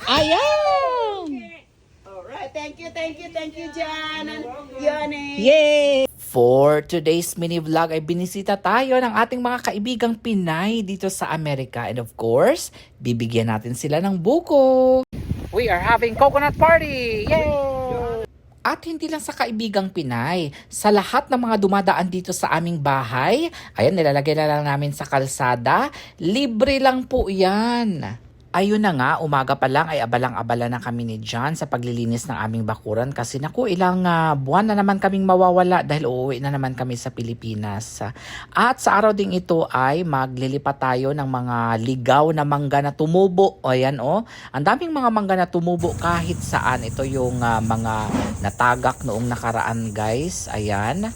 Ayan! Alright, thank you, Jan. Yoni. Yay! For today's mini vlog ay binisita tayo ng ating mga kaibigang Pinay dito sa Amerika. And of course, bibigyan natin sila ng buko. We are having coconut party! Yay! At hindi lang sa kaibigang Pinay, sa lahat ng mga dumadaan dito sa aming bahay, ayan, nilalagay na lang namin sa kalsada, libre lang po yan. Ayun na nga, umaga pa lang ay abalang-abala na kami ni John sa paglilinis ng aming bakuran kasi naku, ilang buwan na naman kaming mawawala dahil uuwi na naman kami sa Pilipinas. At sa araw ding ito ay maglilipat tayo ng mga ligaw na mangga na tumubo. Ayan ang daming mga mangga na tumubo kahit saan. Ito yung mga natagak noong nakaraan, guys. Ayan.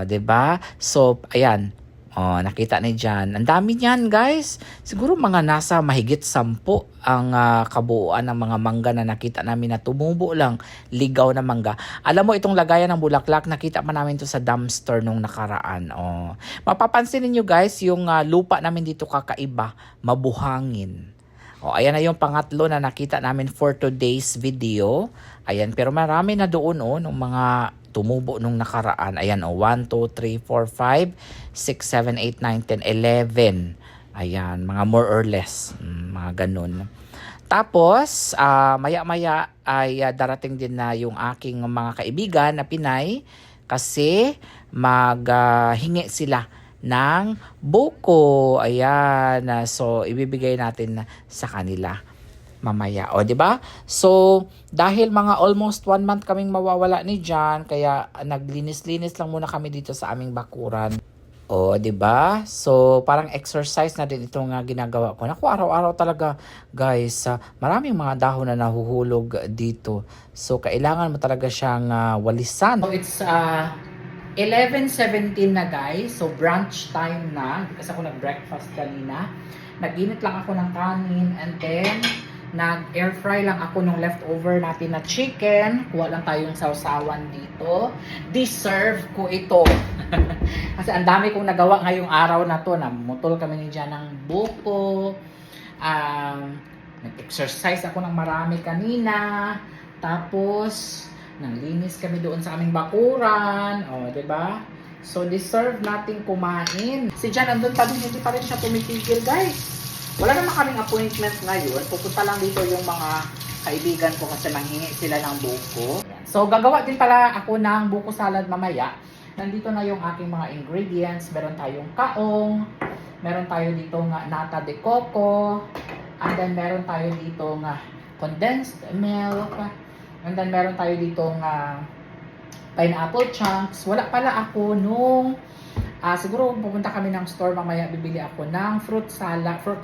'Di ba? So, ayan. Nakita ni Jan. Ang dami niyan, guys. Siguro mga nasa mahigit 10 ang kabuuan ng mga mangga na nakita namin na tumubo lang. Ligaw na mangga. Alam mo, itong lagayan ng bulaklak, nakita pa namin to sa dumpster nung nakaraan. Mapapansin niyo, guys, yung lupa namin dito kakaiba. Mabuhangin. Ayan na yung pangatlo na nakita namin for today's video. Ayan, pero marami na doon nung mga tumubo nung nakaraan. Ayan 1, 2, 3, 4, 5, 6, 7, 8, 9, 10, 11. Ayan, mga more or less. Mga ganun. Tapos, maya-maya ay darating din na yung aking mga kaibigan na Pinay kasi maghingi sila ng buko. Ayan. So, ibibigay natin sa kanila mamaya. Di ba? So, dahil mga almost 1 month kaming mawawala ni John, kaya naglinis-linis lang muna kami dito sa aming bakuran. Di ba? So, parang exercise na din itong ginagawa ko. Naku, araw-araw talaga, guys. Maraming mga dahon na nahuhulog dito. So, kailangan mo talaga siyang walisan. So, it's 11:17 na, guys. So, brunch time na. Kasi ako nag-breakfast kanina. Nag-init lang ako ng kanin. And then, nag-air fry lang ako nung leftover natin na chicken. Kuha lang tayong sausawan dito. Deserve ko ito. Kasi ang dami kong nagawa ngayong araw na to. Namutol kami ni Jan ng buko. Nag-exercise ako ng marami kanina. Tapos, nanglinis kami doon sa aming bakuran. Diba? So, deserve natin kumain. Si Jan, andun pa din, hindi pa rin siya tumitigil, guys. Wala naman kaming appointment ngayon. Pupunta lang dito yung mga kaibigan ko kasi manghingi sila ng buko. So, gagawa din pala ako ng buko salad mamaya. Nandito na yung aking mga ingredients. Meron tayong kaong. Meron tayo dito nga nata de coco. And then, meron tayo dito nga condensed milk. And then, meron tayo dito nga pineapple chunks. Wala pala ako nung siguro pupunta kami ng store mamaya, bibili ako ng fruit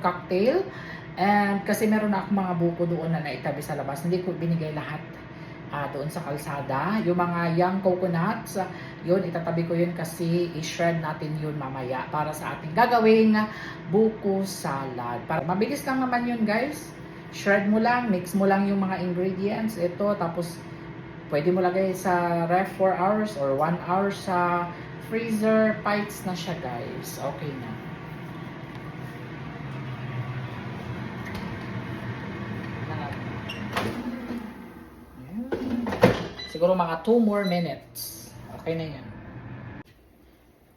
cocktail. And kasi meron na ako mga buko doon na naitabi sa labas. Hindi ko binigay lahat doon sa kalsada. Yung mga young coconuts, yun, itatabi ko yun kasi i-shred natin yun mamaya para sa ating gagawing buko salad. Para mabilis lang naman yun, guys. Shred mo lang, mix mo lang yung mga ingredients. Ito, tapos pwede mo lagay sa ref 4 hours or 1 hour sa freezer. Bites na siya, guys. Okay na. Siguro mga 2 more minutes. Okay na yan.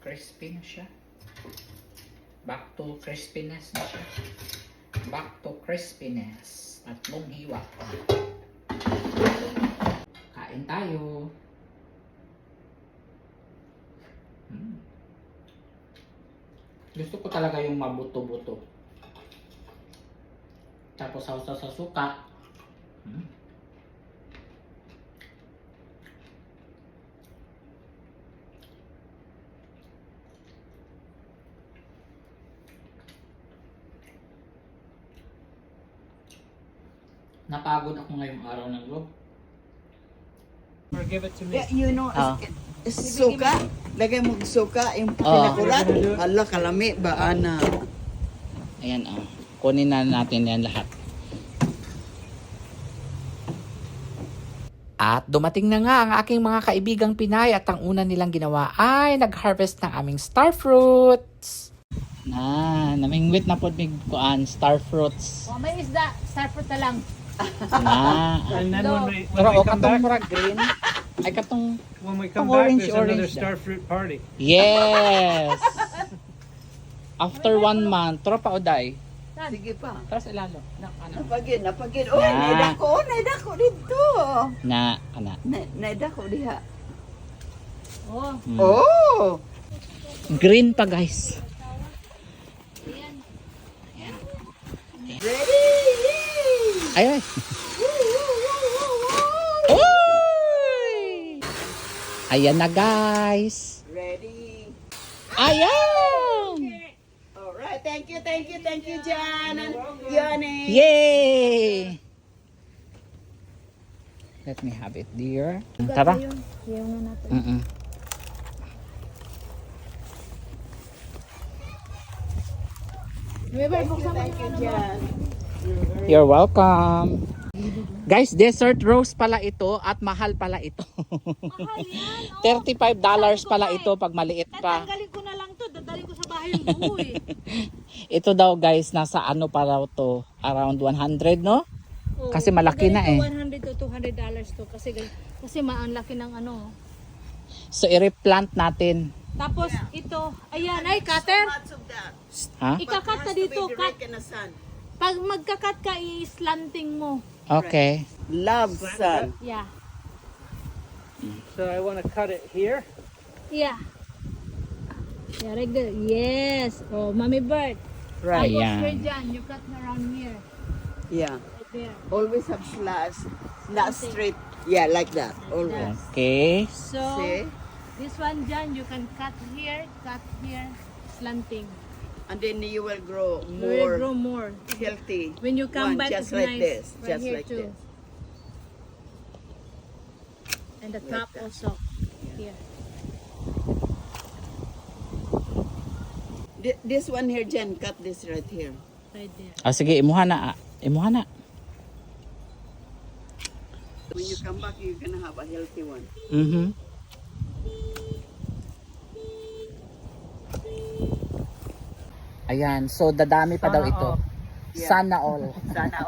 Crispy na siya. Back to crispiness na siya. Back to crispiness. At mong hiwa. Kain tayo. Gusto ko talaga yung mabuto-buto. Tapos sausaw sa suka. Napagod ako ngayong araw ng loob. Or give it to me. Yeah, you know, suka. Lagay mo suka, yung pinakurat. Hala, kalami ba, ana? Ayan, kunin na natin yan lahat. At dumating na nga ang aking mga kaibigang Pinay at ang una nilang ginawa ay nag-harvest ng aming star fruits. namingwit na po mig kuan star fruits. Oh, may isda, starfruit na lang. And then No. when Pero we o come katong back, murag green. Ay katong when we come Ang back, orange, there's another orange star fruit party. yes. After 1 month, tropa oday. Sige pa. Tapos ilalo. Na ano? Napagin. Oy, Na. naidako dito. Na ana. Naidako diha. Oh, Oh! Green pa guys. Ready? Ay ay. Oy! Ayan na guys. Ready? Ayan! Alright, thank you, Jan and Yoni. Yay! Let me have it dear. Tara. yung na natin. Mm-mm. Remember, buksan mo Thank you, Jan. You're welcome. Guys, dessert rose pala ito at mahal pala ito. $35 pala ito pag maliit pa. Tatanggalin ko na lang to, dadalhin ko sa bahay yung buo eh. Ito daw guys, nasa ano pa raw to? Around 100 no? Oo, Kasi malaki na eh. $100 to $200 to kasi ang laki ng ano. So i-replant natin. Tapos ito, ayan, ay cutter. Lots of that. Ha? Ikakat Has na to be dito, cut. direct in the sun. Pag magkakat ka, i-slanting mo. Okay. Love sun. Yeah. So I want to cut it here. Yeah. Yeah, like that. Yes. Oh, Mommy Bird. Right. Tapos Ayan. here dyan, you cut around here. Yeah. Right there. Always have slash, not straight. Yeah, like that. Always. Okay. So, See? this one dyan, you can cut here, slanting. And then you will grow You will more grow more. healthy. When you come one, back, just it's like nice. this. Right Just here like too. this. And the top also. Here. This one here, Jen, cut this right here. Right there. Ah, sige, imuha na. Imuha na. When you come back, you're gonna have a healthy one. Mhm. Ayan, so dadami pa daw ito. Yeah. Sana all. Sana.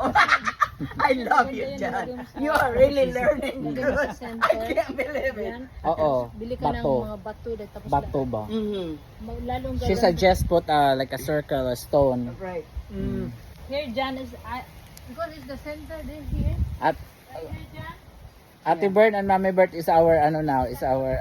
I love you, Jan. You are really learning Lagyan mo good. sa center. I can't believe it. Yan. Oo. Bili ka ng Bato. mga bato. Tapos Bato ba? Mm-hmm. lalong She gaganda. suggests put like a circle, a stone. Right. Here, Jan is... because it's the center this here. At Right here, Jan. Ate Bird and Mami Bird is our ano now, is our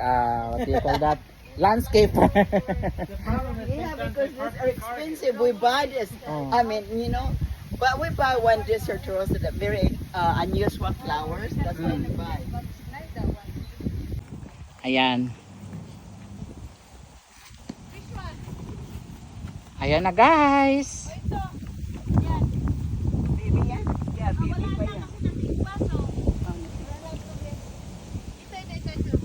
what do you call that? Landscaper. Yeah, because these are expensive. We buy this. Oh. I mean, you know, but we buy one desert rose that are very unusual flowers. That's what we buy. But it's nice that one. Ayan. Which one? Ayan na guys. Oh, ito. Yan. Baby yan? Yeah, baby Wala pa na yan. kasi ng big baso. Wala lang ito. Ito.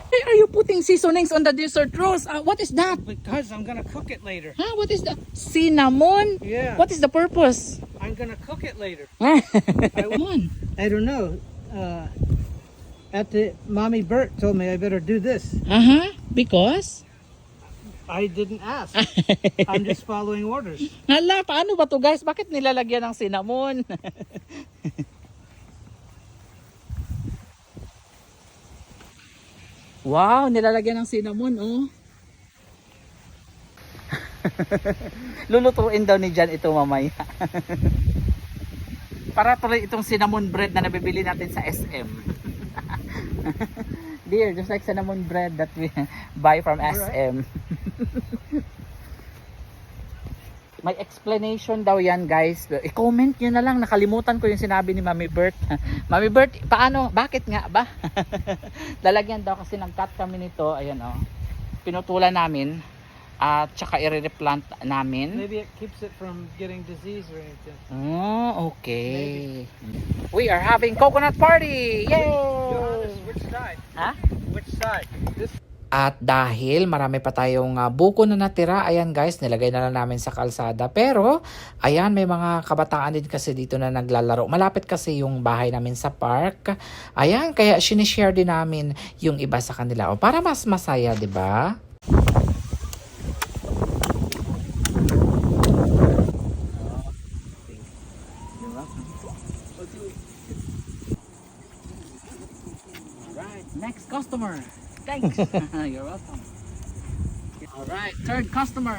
Why are you putting seasonings on the dessert rose? What is that? Because I'm gonna cook it later. Huh? What is that? Cinnamon? Yeah. What is the purpose? I'm gonna cook it later. Cinnamon. I don't know. Mommy Bert told me I better do this. Uh-huh. Because? I didn't ask. I'm just following orders. Hala, paano ba to guys? Bakit nilalagyan ng cinnamon? Wow, nilalagyan ng cinnamon, oh. Lulutuin daw ni Jan ito mamaya. Para tuloy itong cinnamon bread na nabibili natin sa SM. Dear, just like cinnamon bread that we buy from SM. May explanation daw yan guys. I-comment nyo na lang. Nakalimutan ko yung sinabi ni Mami Bert. Mami Bert, paano? Bakit nga ba? Lalagyan daw kasi nag-cut kami nito. Ayan o. Pinutulan namin. At saka i-replant namin. Maybe it keeps it from getting disease or anything. Oh, okay. We are having coconut party! Yay! Johannes, which side? Ha? Which side? This. At dahil marami pa tayong buko na natira, ayan guys, nilagay na lang namin sa kalsada. Pero, ayan, may mga kabataan din kasi dito na naglalaro. Malapit kasi yung bahay namin sa park. Ayan, kaya sinishare din namin yung iba sa kanila. O, para mas masaya, di ba? Alright, next customer. Thanks. You're welcome. Alright, third customer.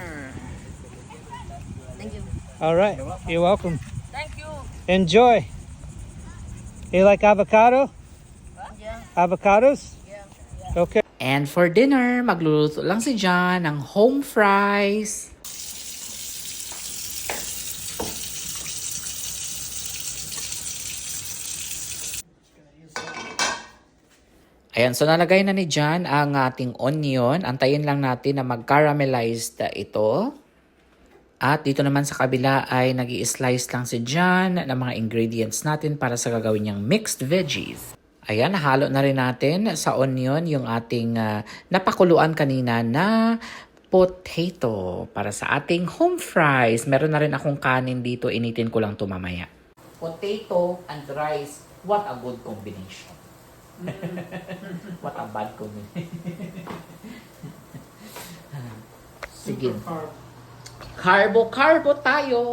Thank you. All right. You're welcome. Thank you. Enjoy. You like avocado? Yeah. Avocados? Yeah. Okay. And for dinner, magluluto lang si John ng home fries. Ayan, so nalagay na ni John ang ating onion. Antayin lang natin na mag-caramelized ito. At dito naman sa kabila ay nag-i-slice lang si John ng mga ingredients natin para sa gagawin niyang mixed veggies. Ayan, nahalo na rin natin sa onion yung ating napakuluan kanina na potato para sa ating home fries. Meron na rin akong kanin dito, initin ko lang ito mamaya. Potato and rice, what a good combination. What a bad combination. Sige. Carbo tayo.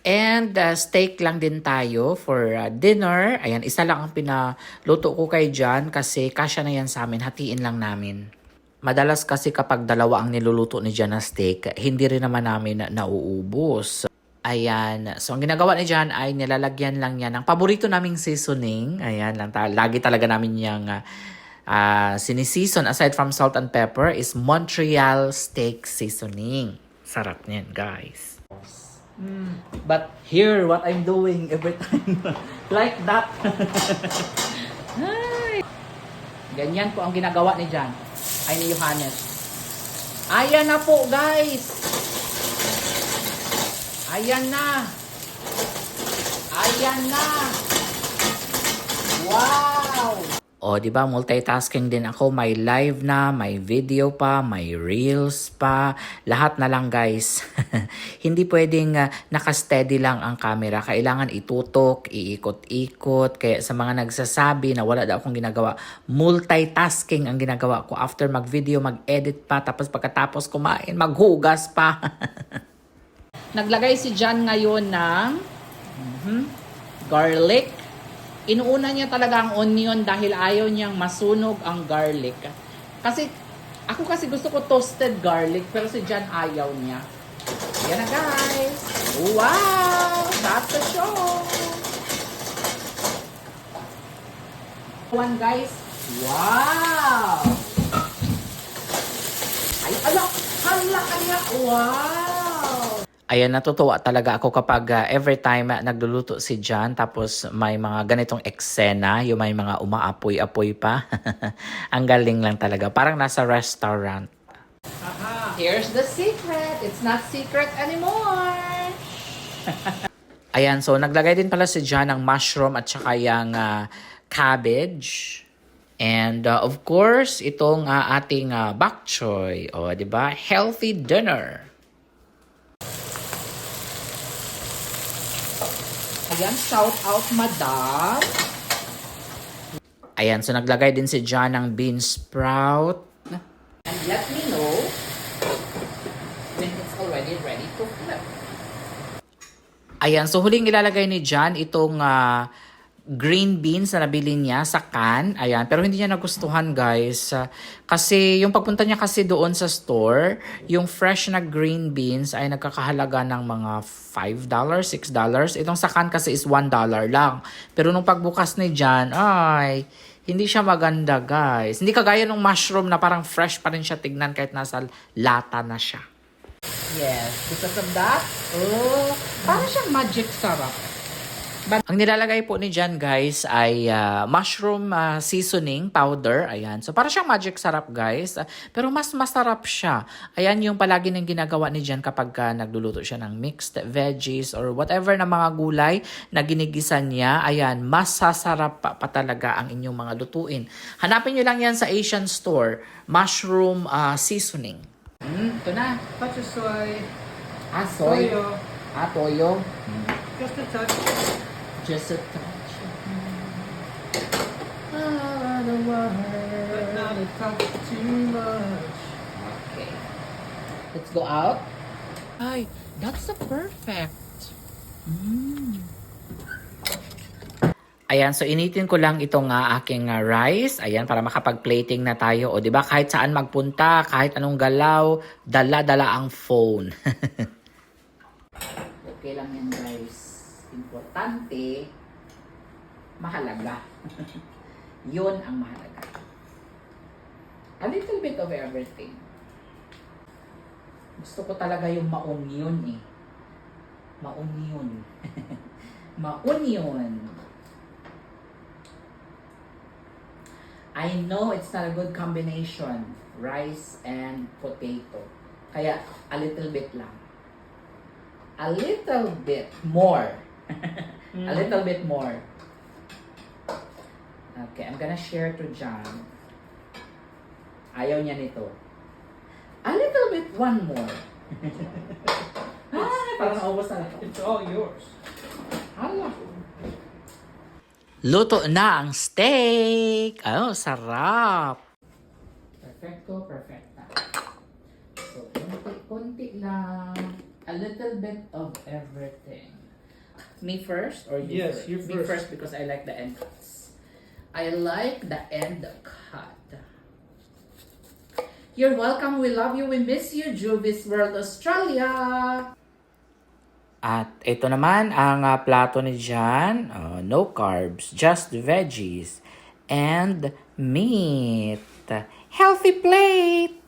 And steak lang din tayo for dinner. Ayan, isa lang ang pinaluto ko kay John kasi kasya na yan sa amin. Hatiin lang namin. Madalas kasi kapag dalawa ang niluluto ni John na steak, hindi rin naman namin nauubos. Ayan. So, ang ginagawa ni John ay nilalagyan lang niya ng paborito naming seasoning. Ayan lang. Lagi talaga namin niyang siniseason aside from salt and pepper is Montreal steak seasoning. Sarap niyan, guys. But here, what I'm doing every time, like that. Ay. Ganyan po ang ginagawa ni John. Ay, ni Johannes. Ayan na po, guys. Ayan na. Ayan na. Wow! O, di ba multitasking din ako. May live na, may video pa, may reels pa. Lahat na lang, guys. Hindi pwedeng naka-steady lang ang camera. Kailangan itutok, iikot-ikot. Kaya sa mga nagsasabi na wala daw akong ginagawa, multitasking ang ginagawa ko. After mag-video, mag-edit pa. Tapos pagkatapos kumain, maghugas pa. Naglagay si John ngayon ng garlic. Inuuna niya talaga ang onion dahil ayaw niyang masunog ang garlic. Kasi, ako kasi gusto ko toasted garlic, pero si John ayaw niya. Yan na, guys. Wow! That's the show! One, guys. Wow! Ay, ala! Hala kaya! Wow! Ayan, natutuwa talaga ako kapag every time nagluluto si John tapos may mga ganitong eksena, yung may mga umaapoy-apoy pa. Ang galing lang talaga. Parang nasa restaurant. Aha, here's the secret. It's not secret anymore. Ayan, so naglagay din pala si John ng mushroom at saka yung cabbage. And of course, itong ating bok choy. O, di ba? Healthy dinner. Ayan, shout out, madam. Ayan, so naglagay din si John ng bean sprout. And let me know when it's already ready to flip. Ayan, so huling ilalagay ni John itong green beans na nabili niya sa can. Ayan, pero hindi niya nagustuhan, guys. Kasi yung pagpunta niya kasi doon sa store, yung fresh na green beans ay nagkakahalaga ng mga $5, $6. Itong sa can kasi is $1 lang. Pero nung pagbukas ni John, ay, hindi siya maganda, guys. Hindi kagaya ng mushroom na parang fresh pa rin siya tignan kahit nasa lata na siya. Yes, because of that, parang siyang magic sarap. Ang nilalagay po ni John, guys, ay mushroom seasoning powder. Ayan. So, para siyang magic sarap, guys. Pero mas masarap siya. Ayan yung palagi ng ginagawa ni John kapag nagluluto siya ng mixed veggies or whatever na mga gulay na ginigisan niya. Ayan, mas sasarap pa talaga ang inyong mga lutuin. Hanapin nyo lang yan sa Asian store. Mushroom seasoning. Ito na. Touch of soy. Soy. Toyo. Toyo. Just a touch. Just a touch. But not I talk too much. Okay. Let's go out. Ay, that's the perfect. Ayan, so initin ko lang itong aking rice. Ayan, para makapag-plating na tayo. O, di ba, kahit saan magpunta, kahit anong galaw, dala-dala ang phone. Okay lang yan, guys. Importante, mahalaga. Yun ang mahalaga. A little bit of everything. Gusto ko talaga yung maunion eh. Maunion. Maunion. I know it's not a good combination, rice and potato. Kaya, a little bit lang. A little bit more. A little bit more. Okay, I'm gonna share to John. Ayaw niya nito. A little bit, one more. Parang naubos na lang. It's all yours. Hala. Luto na ang steak. Oh, sarap. Perfecto, perfecta. So, konti lang. A little bit of everything. Me first or you Yes, first? you Me first. first because I like the end cuts. I like the end cut. You're welcome. We love you. We miss you. Juvis World Australia. At ito naman ang plato ni John. No carbs, just veggies and meat. Healthy plate!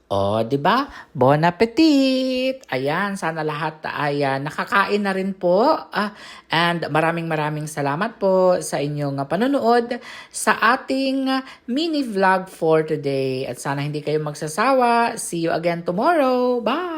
O, di ba? Bon appetit! Ayan, sana lahat ay nakakain na rin po. And maraming salamat po sa inyong panonood sa ating mini vlog for today. At sana hindi kayo magsasawa. See you again tomorrow. Bye!